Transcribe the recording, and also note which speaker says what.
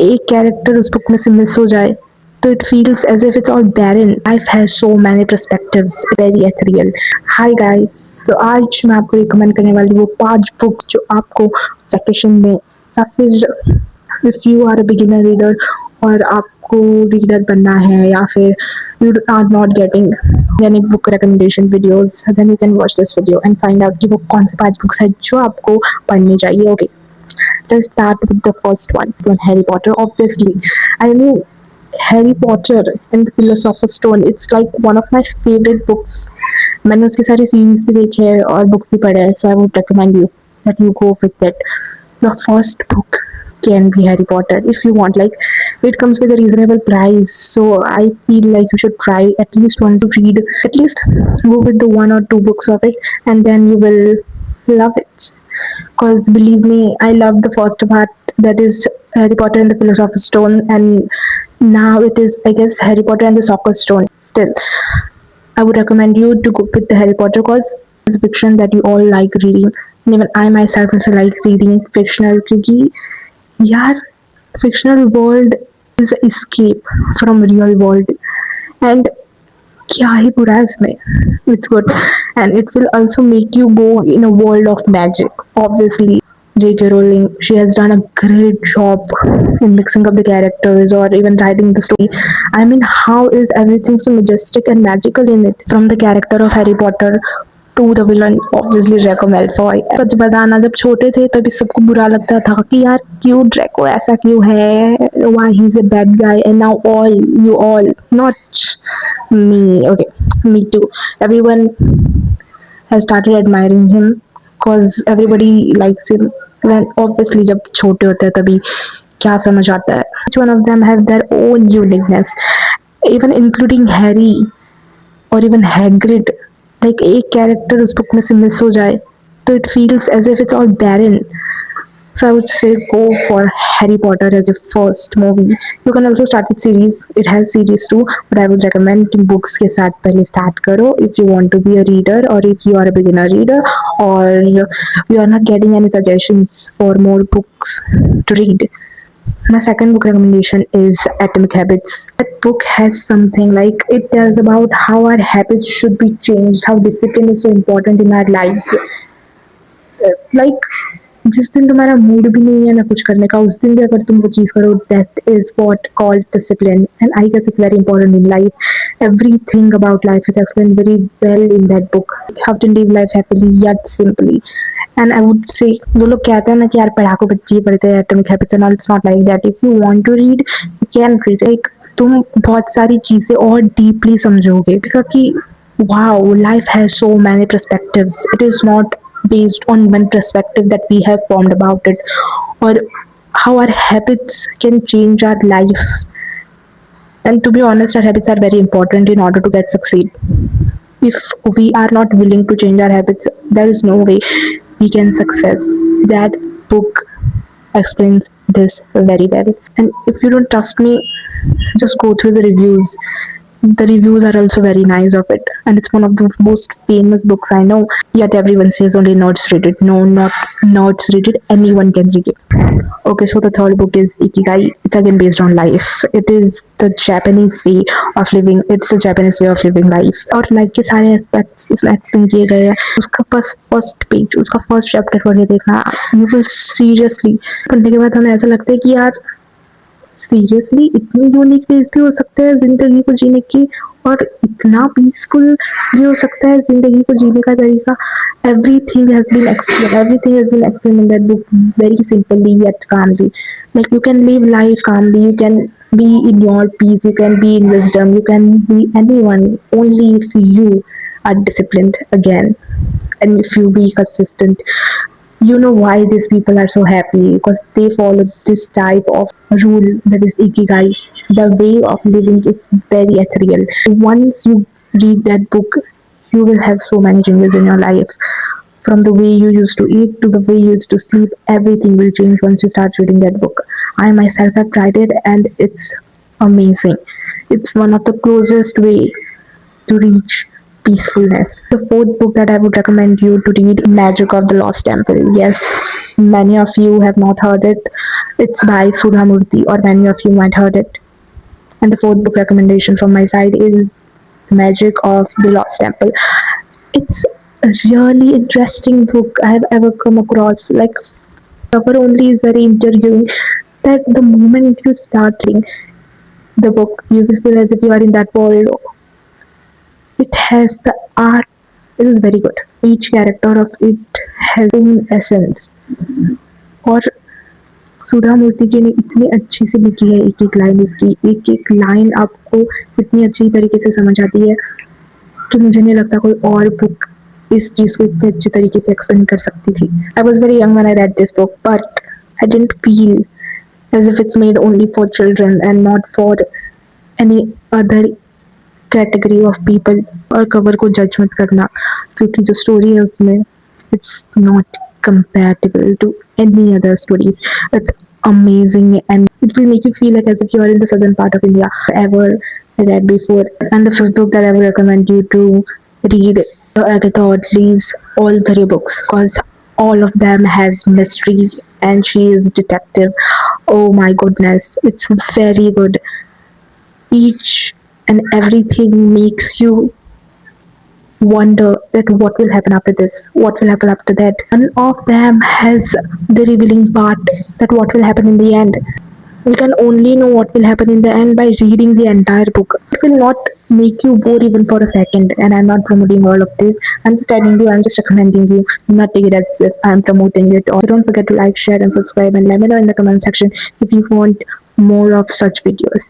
Speaker 1: एक कैरेक्टर उस बुक में से मिस हो जाए तो it feels as if it's all barren. Life has so many perspectives, very ethereal. Hi guys, तो आज मैं आपको रिकमेंड करने वाली वो 5 बुक जो आपको वैकेशन में या फिर if you are a beginner reader और आपको रीडर बनना है या फिर you are not getting any book recommendation videos, then you can watch this video and find out कि वो कौन सी 5 बुक्स है जो आपको पढ़नी चाहिए. Okay, let's start with the first one, Harry Potter. Obviously, I mean, Harry Potter and the Philosopher's Stone. It's like one of my favorite books. मैंने उसकी सारी सीरीज भी देखी है और बुक्स भी पढ़े हैं, so I would recommend you that you go with it. The first book can be Harry Potter if you want. Like, it comes with a reasonable price, so I feel like you should try at least once to read. At least go with the 1 or 2 books of it, and then you will love it. Because believe me, I love the first part, that is Harry Potter and the Philosopher's Stone, and now it is, I guess, Harry Potter and the Sorcerer's Stone. Still, I would recommend you to go with the Harry Potter because it's fiction that you all like reading. And even I myself also like reading fictional क्योंकि यार fictional world is escape from real world, and क्या ही बुरा है उसमें. It's good, and it will also make you go in a world of magic. Obviously, J.K. Rowling, she has done a great job in mixing up the characters or even writing the story. I mean, how is everything so majestic and magical in it? From the character of Harry Potter to the villain, obviously Draco Malfoy. सच बताना, जब छोटे थे तभी सबको बुरा लगता था कि यार क्यों ड्रैको ऐसा क्यों है, why he's a bad guy, and now all you all, not me, okay, me too, everyone has started admiring him because everybody likes him. When obviously जब छोटे होते हैं तभी क्या समझ आता है. Each one of them have their own uniqueness, even including Harry or even Hagrid. Like, एक कैरेक्टर उस बुक में से मिस हो जाए तो it feels as if it's all barren. So I would say go for Harry Potter as your first movie. You can also start with series. It has series too, but I would recommend कि books के साथ पहले start करो if you want to be a reader or if you are a beginner reader or you are not getting any suggestions for more books to read. My second book recommendation is Atomic Habits. That book has something like, it tells about how our habits should be changed, how discipline is so important in our lives. Like, जिस दिन तुम्हारा mood भी नहीं है ना कुछ करने का, उस दिन भी अगर तुम वो चीज़ करो, that is what called discipline. And I guess it's very important in life. Everything about life is explained very well in that book. How to live life happily yet simply. And I would say, वो लोग कहते हैं ना कि यार पढ़ाकू बच्चे ही पढ़ते हैं Atomic Habits and all. It's not like that. If you want to read, you can read. Like, तुम बहुत सारी चीज़ें और डीपली समझोगे क्योंकि wow, life has so many perspectives. It is not based on one perspective that we have formed about it, or how our habits can change our life. And to be honest, our habits are very important in order to get succeed. If we are not willing to change our habits, there is no way we can success. That book explains this very well. And if you don't trust me, just go through the reviews. The reviews are also very nice of it, and it's one of the most famous books I know. Yet everyone says only nerds read it. No, not nerds read it. Anyone can read it. Okay, so the third book is Ikigai. It's again based on life. It is the Japanese way of living. It's a Japanese way of living life. और life के सारे aspects उसमें explain किए गए हैं. उसका बस first page, उसका फर्स्ट चैप्टर पढ़ के देखना. यू विल सीरियसली पढ़ने के बाद हमें ऐसा लगता है कि यार सीरियसली इतनी यूनिक वेज भी हो सकते हैं जिंदगी को जीने की, और इतना पीसफुल भी हो सकता है जिंदगी को जीने का तरीका. Everything has been explained. Everything has been explained in that book very simply yet calmly. Like, you can live life calmly. You can be in your peace. You can be in wisdom. You can be anyone. Only if you are disciplined again, and if you be consistent. You know why these people are so happy, because they follow this type of rule, that is Ikigai. The way of living is very ethereal. Once you read that book, you will have so many changes in your life. From the way you used to eat to the way you used to sleep, everything will change once you start reading that book. I myself have tried it and it's amazing. It's one of the closest way to reach peacefulness. The fourth book that I would recommend you to read, Magic of the Lost Temple. Yes, many of you have not heard it. It's by Sudha Murthy, or many of you might heard it. And the fourth book recommendation from my side is Magic of the Lost Temple. It's a really interesting book I have ever come across. Like, cover only is very intriguing. That the moment you start reading the book, you will feel as if you are in that world. It has the art. It is very good. Each character of it has own essence. और सुधा मूर्ति जी ने इतनी अच्छी से लिखी है एक एक line, इसकी एक एक लाइन आपको इतनी अच्छी तरीके से समझ आती है कि मुझे नहीं लगता कोई और बुक इस चीज को इतने अच्छे तरीके से एक्सप्लेन कर सकती थी. I was very young when I read this book, but I didn't feel as if it's made only for children and not for any other category of people. और कवर को जज मत करना, क्योंकि जो स्टोरी है उसमें it's not compatible to any other stories. It's amazing and it will make you feel like as if you are in the southern part of India ever read before. And the first book that I would recommend you to read, Agatha Audley's all three books, because all of them has mystery and she is detective. Oh my goodness, it's very good. Each and everything makes you wonder that what will happen after this, what will happen after that. None of them has the revealing part that what will happen in the end. We can only know what will happen in the end by reading the entire book. It will not make you bored even for a second. And I'm not promoting all of this. I'm just telling you, I'm just recommending you. Do not take it as if I'm promoting it. Or don't forget to like, share, and subscribe, and let me know in the comment section if you want more of such videos.